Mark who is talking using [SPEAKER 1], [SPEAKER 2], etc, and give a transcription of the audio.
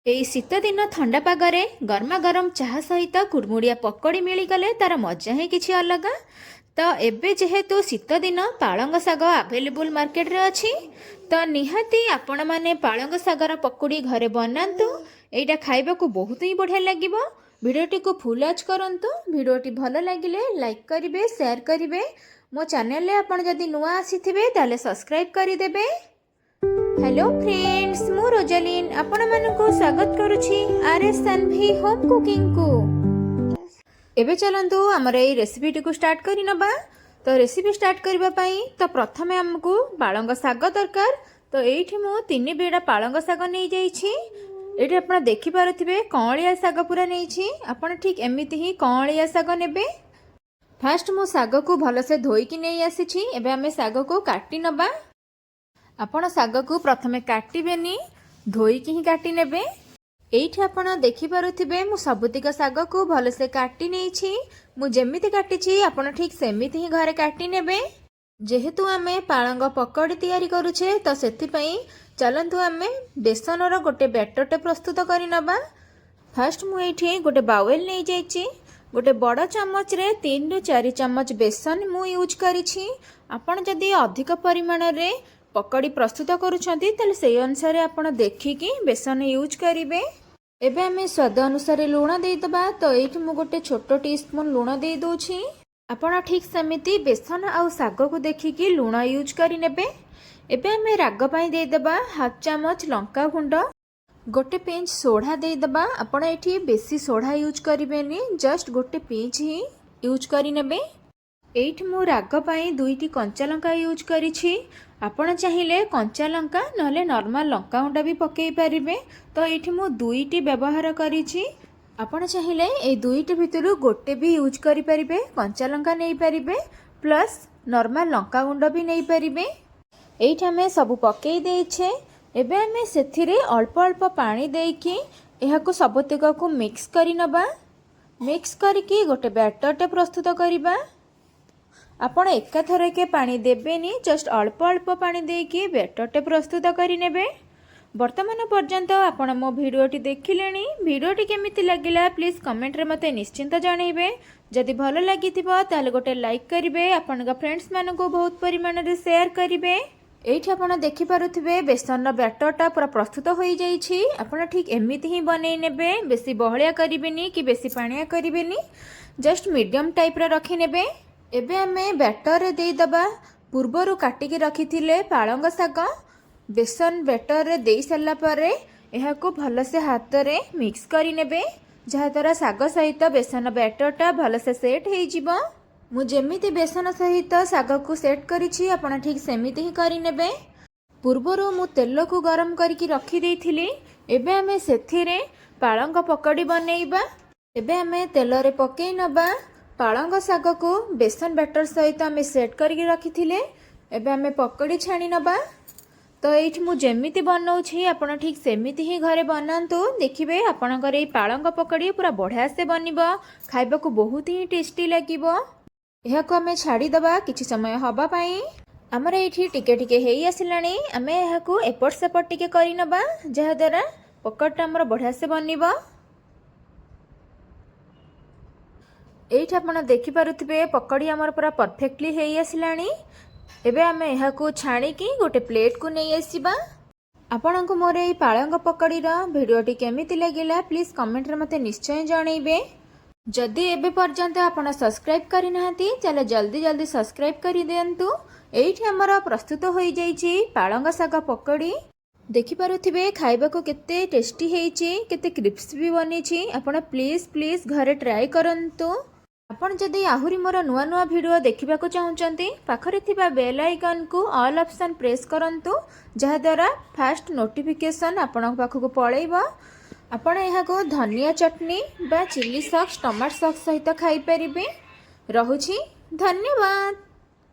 [SPEAKER 1] एई शीत दिन ठंडा पागरे गर्मा गरम चाह सहित कुड़मुड़िया पकड़ी मिलगले तार मजा ही किछि अलग। तो एबे जेहेतु शीत दिन पालंग शाग आवेलेबल मार्केट रे अछि, तो निहाती आपण माने पालंग शागर पकुड़ी घरे बनातु। एटा खाइबा को बहुत ही बढ़िया लागिबो। वीडियोटी को फुल वॉच करंतु। वीडियोटी भल लागिले लाइक करिवे, शेयर करिवे। मो चैनल रे आपण जदि नुआ आसीथिबे ताले सब्सक्राइब करि देबे। हेलो फ्रेंड्स, मु रोजालिन आपण मानकु स्वागत करुछि आरएस सानवी होम कुकिंग को। एबे चलंतु हमर ए रेसिपीटी को स्टार्ट करि नबा। तो रेसिपी स्टार्ट करबा पई तो प्रथमे हमकु पालंग शाग दरकार। तो एठी मु 3 बेड़ा पालंग शाग नै जाईछि। एठी आपण देखि पारुथिबे कॉलिया शाग पूरा नैछि। आपण ठीक एमिति ही कॉलिया शाग नेबे। फास्ट मु शाग को भल से धोई कि नै आसीछि। एबे हमें शाग को काटि नबा। आपण शाग को प्रथमे काटिबेनी, धोईकी ही काटी नेबे। एइठी आपण देखि पारुथिबे मु सबुतिक शाग को भल से काटी नेछि। मु जेमिति काटिछि आपण ठीक सेमिति ही घरे काटी नेबे। जेहेतु आमे पालंग पकड़ी तयारी करूछे तो सेति पई चलंतु आमे बेसन रो गोटे बैटरटे प्रस्तुत करि नबा। फास्ट मु एइठी गोटे बाउल नै जाईछि। गोटे बड़ चम्मच रे 3 रु 4 चम्मच बेसन मु यूज करिछि। आपण जदि अधिक परिमाण रे पकड़ी प्रस्तुत करुछंती तले सेई अनुसार आपण देखिकी बेसन यूज करिवे। एबे हमें स्वाद अनुसार लूण दे दबा। तो एठी मु गोटे छोटो टीस्पून लूण दे दोछि। आपण ठीक समिति बेसन आउ शाग को देखिकी लूण यूज करि नेबे। एबे हमें राग पई दे दबा हाफ चम्मच लंका गुंड, गोटे पिंच सोडा दे दबा। आपण एठी बेसी सोडा यूज करिवेनी, जस्ट गोटे पिंच ही यूज करि नेबे। एठी मु राग पई 2टी कंचा लंका यूज करिछि। आपण चाहिए कंचा लंका नले नॉर्मल लंका गुंडा भी पकई पारिबे। तो एठी मु 2टी व्यवहार करिछि। आपण चाहिए ए 2टी भितरु गोटे भी यूज करि पारिबे। कंचा लंका नै पारिबे प्लस नॉर्मल लंका गुंडा भी नै पारिबे। एठी हमें सब पकई देइछे। एबे हमें सेथिरे अल्प अल्प पानी देइकी एहाको सबतिक को मिक्स करि नबा। मिक्स करिकी गोटे बैटरटे प्रस्तुत करिबा। आपण एकाथरके पानी देबेनी, जस्ट अल्प अल्प पानी देकी बैटरटे प्रस्तुत करि नेबे। वर्तमान पर्यंत आपण मो वीडियोटी देखिलेनी। वीडियोटी केमिति लागिला प्लीज कमेंट रे मते निश्चिंत जणाइबे। जदि भलो लागिथिबो ताले गोटे लाइक करिवे, आपनका फ्रेंड्स मानको बहुत परिमाण रे शेयर करिवे। एठी आपण देखि पारुथिबे बेसन बैटरटा पूरा प्रस्तुत होई जाईछि। आपण ठीक एमिति ही बनै नेबे। बेसी बहलिया करिवेनी कि बेसी पानिया करिवेनी, जस्ट मीडियम टाइप रे रखि नेबे। एबे हमें बैटर रे दे दबा पूर्वरु काटिकी रखिथिले पालंग शाग। बेसन बैटर रे दे सल्ला परे एहाको भल से हाथ रे मिक्स करि नेबे, जहा द्वारा शाग सहित बेसन बैटरटा भल से सेट हेइ जिवो। मु जेमिति बेसन सहित शाग को सेट करिछि आपण ठीक सेमिति ही करि नेबे। पूर्वरु मु तेल को गरम करिकी रखि देइथिली। एबे हमें सेथिरे पालंग पकड़ी बनेइबा। एबे हमें तेल रे पकेइ नबा। पालंग शाग को बेसन बैटर सहित आम सेट करके रखी। एबे आम पकड़ी छाणी नबा। तो ये मु जेमिति बनाऊँगी आपण ठीक सेमिति ही घरे बनातु। देखिए आपणकर ये पालंग पकड़ी पूरा बढ़िया से बनब, खाइबा को बहुत ही टेस्टी लगिबो। एहाको आम छाड़ीदबा किछि समय हबा पई। आमर ये टिके टिके हेई आसिलानी। आम एहाको एपट सेपट टिके करि नबा, जहा द्वारा पकड़टा आमर बढ़िया से बनिबो। एठी आपण देखि पारुथिबे पकड़ी हमर पूरा परफेक्टली हेई आसिलानी। एबे आमे एहाको छाणीकी गोटे प्लेट को नै आसीबा। आपणको मोर ए पालंग पकड़ी रो वीडियोटी केमिति लागिला प्लीज कमेंट रे मते निश्चय जणाइबे। जदि एबे पर्यंत आपण सब्सक्राइब करि नाहंती चले जल्दी जल्दी सब्सक्राइब करि देंतु। एठी हमर प्रस्तुत होई जाईची पालंग शाग पकड़ी। देखि पारुथिबे खाइबा को केते टेस्टी हेइची, केते क्रिस्पी भी बनीची। आपण प्लीज प्लीज घरे ट्राई करंतु। आपण जदि आहुरी मोर नुआ नुआ वीडियो देखिबा को चाहुचंती पाखरे थिबा बेल आइकन को ऑल ऑप्शन प्रेस करंतु, जहा द्वारा फास्ट नोटिफिकेशन आपण पाखको पळेइबो। आपण एहा को धनिया चटनी बा चिल्ली सॉस टमाटो सॉस सहित खाइ परिबे। रहुछि धन्यवाद।